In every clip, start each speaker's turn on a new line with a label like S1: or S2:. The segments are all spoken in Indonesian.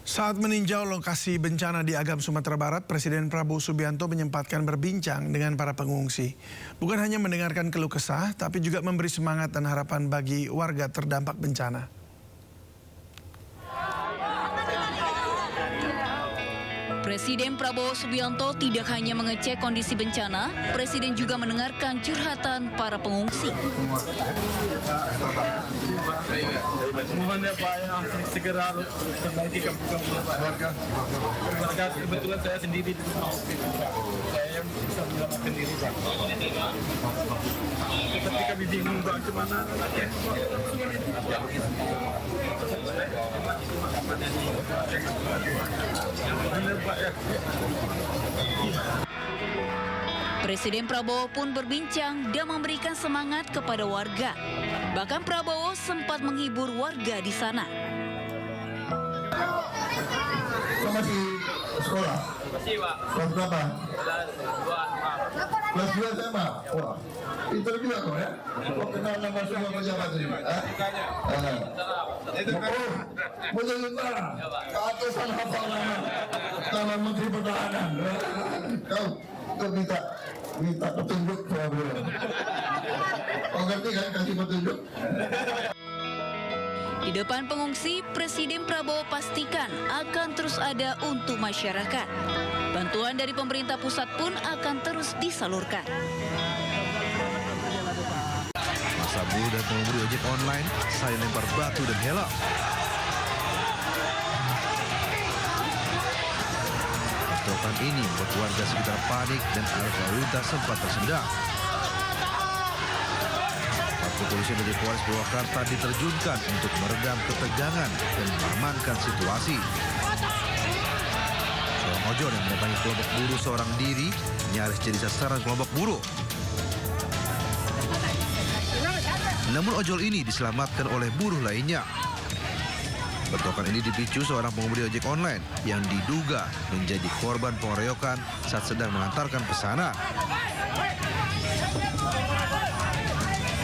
S1: Saat meninjau lokasi bencana di Agam, Sumatera Barat, Presiden Prabowo Subianto menyempatkan berbincang dengan para pengungsi. Bukan hanya mendengarkan keluh kesah, tapi juga memberi semangat dan harapan bagi warga terdampak bencana.
S2: Presiden Prabowo Subianto tidak hanya mengecek kondisi bencana, Presiden juga mendengarkan curhatan para pengungsi.
S3: Mohon ya Pak ya, segera perbaiki kampung-kampung warga. Terima kasih, kebetulan saya sendiri di rumah. Saya yang bisa menyelamatkan diri Pak. Ketika kami bingung Pak, kemana lagi? Benar Pak ya.
S2: Presiden Prabowo pun berbincang dan memberikan semangat kepada warga. Bahkan Prabowo sempat menghibur warga di sana.
S4: Kamu masih sekolah?
S3: Masih Pak.
S4: Kelas berapa?
S3: Kelas 2
S4: Kelas 2 SMA? Wah, pintar juga kau ya? Kau kenal nama semua pejabat ini? Oh, menjadi tentara. Keatasan hafal nama Menteri Pertahanan. Kau minta petunjuk sama beliau. Kau ngerti kan kasih petunjuk?
S2: Di depan pengungsi, Presiden Prabowo pastikan akan terus ada untuk masyarakat. Bantuan dari pemerintah pusat pun akan terus disalurkan.
S5: Masa buruh dan pengemudi ojek online saling lempar batu dan helm. Bentrokan ini membuat warga sekitar panik dan arus lalu lintas sempat tersendat. Kepolisian dari Polres Purwakarta diterjunkan untuk meredam ketegangan dan mengamankan situasi. Seorang ojol yang mendatangi kelompok buruh seorang diri nyaris jadi sasaran kelompok buruh. Namun ojol ini diselamatkan oleh buruh lainnya. Bentrokan ini dipicu seorang pengemudi ojek online yang diduga menjadi korban pengeroyokan saat sedang mengantarkan pesanan.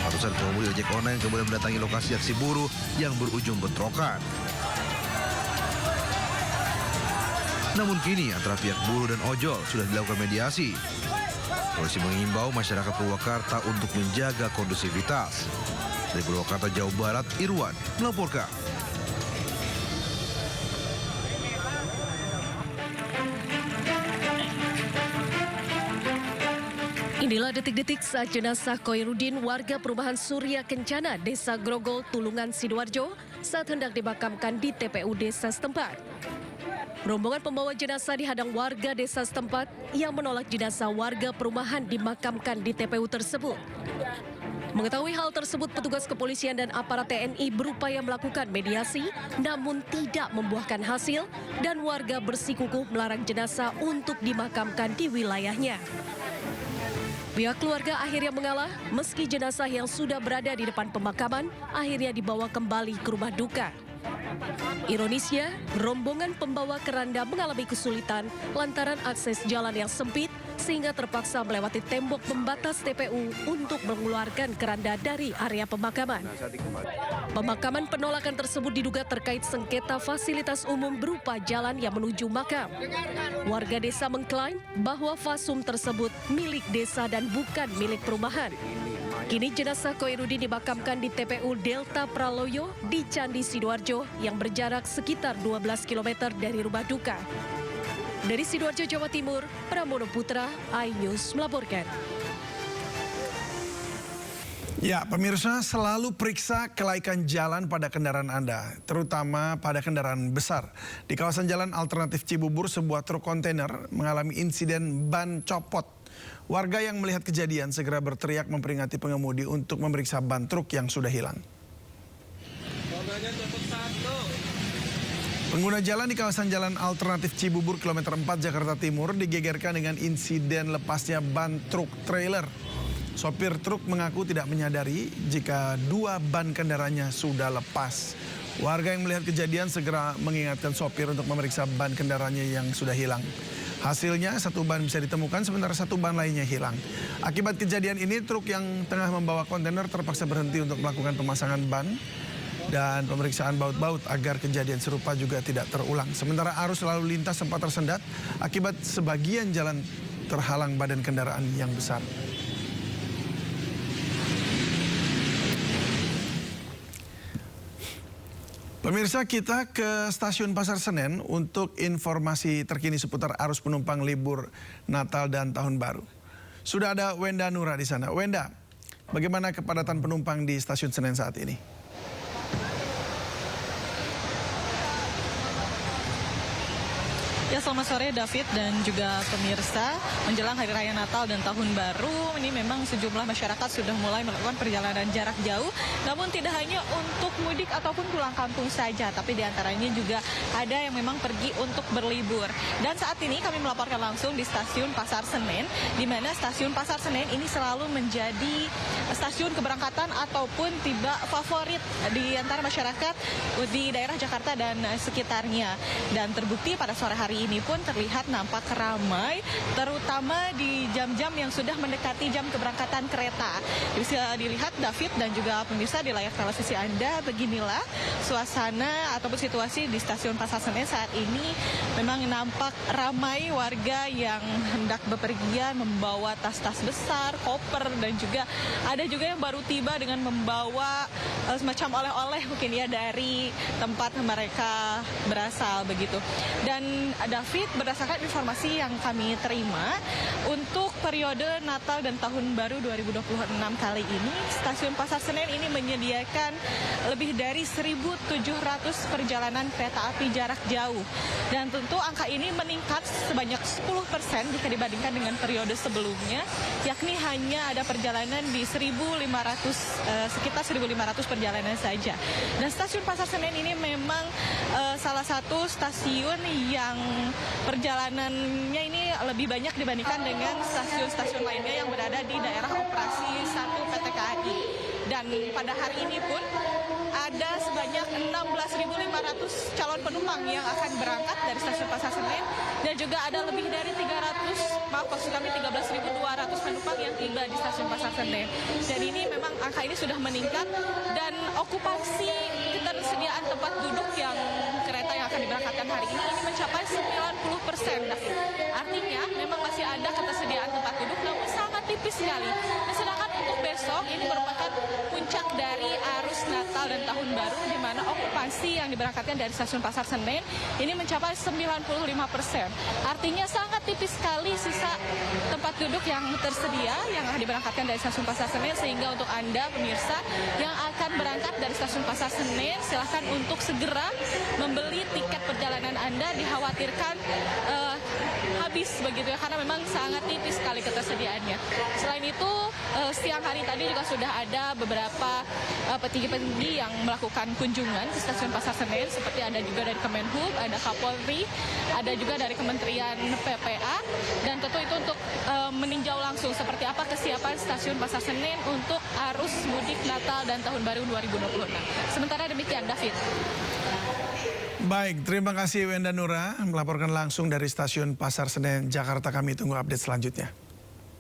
S5: Ratusan pengemudi ojek online kemudian mendatangi lokasi aksi buruh yang berujung bentrokan. Namun kini antara pihak buruh dan ojol sudah dilakukan mediasi. Polisi mengimbau masyarakat Purwakarta untuk menjaga kondusivitas. Dari Purwakarta, Jawa Barat, Irwan melaporkan.
S6: Inilah detik-detik saat jenazah Koirudin, warga perumahan Surya Kencana, Desa Grogol, Tulungan, Sidoarjo, saat hendak dimakamkan di TPU desa setempat. Rombongan pembawa jenazah dihadang warga desa setempat yang menolak jenazah warga perumahan dimakamkan di TPU tersebut. Mengetahui hal tersebut, petugas kepolisian dan aparat TNI berupaya melakukan mediasi, namun tidak membuahkan hasil dan warga bersikukuh melarang jenazah untuk dimakamkan di wilayahnya. Pihak keluarga akhirnya mengalah meski jenazah yang sudah berada di depan pemakaman akhirnya dibawa kembali ke rumah duka. Ironisnya, rombongan pembawa keranda mengalami kesulitan lantaran akses jalan yang sempit sehingga terpaksa melewati tembok pembatas TPU untuk mengeluarkan keranda dari area pemakaman. Pemakaman penolakan tersebut diduga terkait sengketa fasilitas umum berupa jalan yang menuju makam. Warga desa mengklaim bahwa fasum tersebut milik desa dan bukan milik perumahan. Kini jenazah Koirudin dimakamkan di TPU Delta Praloyo di Candi Sidoarjo yang berjarak sekitar 12 km dari rumah duka. Dari Sidoarjo, Jawa Timur, Pramono Putra, iNews melaporkan.
S1: Ya, pemirsa, selalu periksa kelaikan jalan pada kendaraan Anda, terutama pada kendaraan besar. Di kawasan Jalan Alternatif Cibubur, sebuah truk kontainer mengalami insiden ban copot. Warga yang melihat kejadian segera berteriak memperingati pengemudi untuk memeriksa ban truk yang sudah hilang. Pengguna jalan di kawasan Jalan Alternatif Cibubur, kilometer 4 Jakarta Timur, digegerkan dengan insiden lepasnya ban truk trailer. Sopir truk mengaku tidak menyadari jika dua ban kendaraannya sudah lepas. Warga yang melihat kejadian segera mengingatkan sopir untuk memeriksa ban kendaraannya yang sudah hilang. Hasilnya satu ban bisa ditemukan sementara satu ban lainnya hilang. Akibat kejadian ini truk yang tengah membawa kontainer terpaksa berhenti untuk melakukan pemasangan ban. dan pemeriksaan baut-baut agar kejadian serupa juga tidak terulang. Sementara arus lalu lintas sempat tersendat akibat sebagian jalan terhalang badan kendaraan yang besar. Pemirsa, kita ke Stasiun Pasar Senen untuk informasi terkini seputar arus penumpang libur Natal dan Tahun Baru. Sudah ada Wenda Nura di sana. Wenda, bagaimana kepadatan penumpang di Stasiun Senen saat ini?
S7: Ya, selamat sore David dan juga pemirsa. Menjelang Hari Raya Natal dan Tahun Baru, ini memang sejumlah masyarakat sudah mulai melakukan perjalanan jarak jauh. Namun tidak hanya untuk mudik ataupun pulang kampung saja, tapi diantaranya juga ada yang memang pergi untuk berlibur. Dan saat ini kami melaporkan langsung di Stasiun Pasar Senen, di mana Stasiun Pasar Senen ini selalu menjadi stasiun keberangkatan ataupun tiba favorit di antara masyarakat di daerah Jakarta dan sekitarnya. Dan terbukti pada sore hari ini pun terlihat nampak ramai, terutama di jam-jam yang sudah mendekati jam keberangkatan kereta. Bisa dilihat David dan juga pemirsa di layar televisi Anda, beginilah suasana ataupun situasi di Stasiun Pasar Senen saat ini. Memang nampak ramai warga yang hendak bepergian membawa tas-tas besar, koper, dan juga ada juga yang baru tiba dengan membawa semacam oleh-oleh mungkin ya dari tempat mereka berasal begitu. Dan David, berdasarkan informasi yang kami terima, untuk periode Natal dan Tahun Baru 2026 kali ini, Stasiun Pasar Senen ini menyediakan lebih dari 1.700 perjalanan kereta api jarak jauh. Dan tentu angka ini meningkat sebanyak 10% jika dibandingkan dengan periode sebelumnya, yakni hanya ada perjalanan di sekitar 1.500 perjalanan saja. Dan Stasiun Pasar Senen ini memang salah satu stasiun yang perjalanannya ini lebih banyak dibandingkan dengan stasiun-stasiun lainnya yang berada di daerah operasi 1 PT KAI. Dan pada hari ini pun ada sebanyak 16.500 calon penumpang yang akan berangkat dari Stasiun Pasar Senen, dan juga ada lebih dari 13.200 penumpang yang tiba di Stasiun Pasar Senen. Dan ini memang angka ini sudah meningkat, dan okupasi ketersediaan tempat duduk yang kereta yang akan diberangkatkan hari ini mencapai 90%. Artinya memang masih ada ketersediaan tempat duduk, namun sangat tipis sekali. Nah, sedangkan untuk besok ini merupakan puncak dari arus Natal dan Tahun Baru, di mana okupasi yang diberangkatkan dari Stasiun Pasar Senen ini mencapai 95%. Artinya sangat tipis sekali sisa tempat duduk yang tersedia yang diberangkatkan dari Stasiun Pasar Senen, sehingga untuk Anda pemirsa yang akan berangkat dari Stasiun Pasar Senen, silahkan untuk segera membeli tiket perjalanan Anda, dikhawatirkan habis begitu ya, karena memang sangat tipis sekali ketersediaannya. Selain itu, siang hari tadi juga sudah ada beberapa petinggi-petinggi yang melakukan kunjungan ke Stasiun Pasar Senen, seperti ada juga dari Kemenhub, ada Kapolri, ada juga dari Kementerian PPA, dan tentu itu untuk meninjau langsung seperti apa kesiapan Stasiun Pasar Senen untuk arus mudik Natal dan Tahun Baru 2026. Sementara demikian, David.
S1: Baik, terima kasih Wenda Nura melaporkan langsung dari Stasiun Pasar Senen, Jakarta. Kami tunggu update selanjutnya.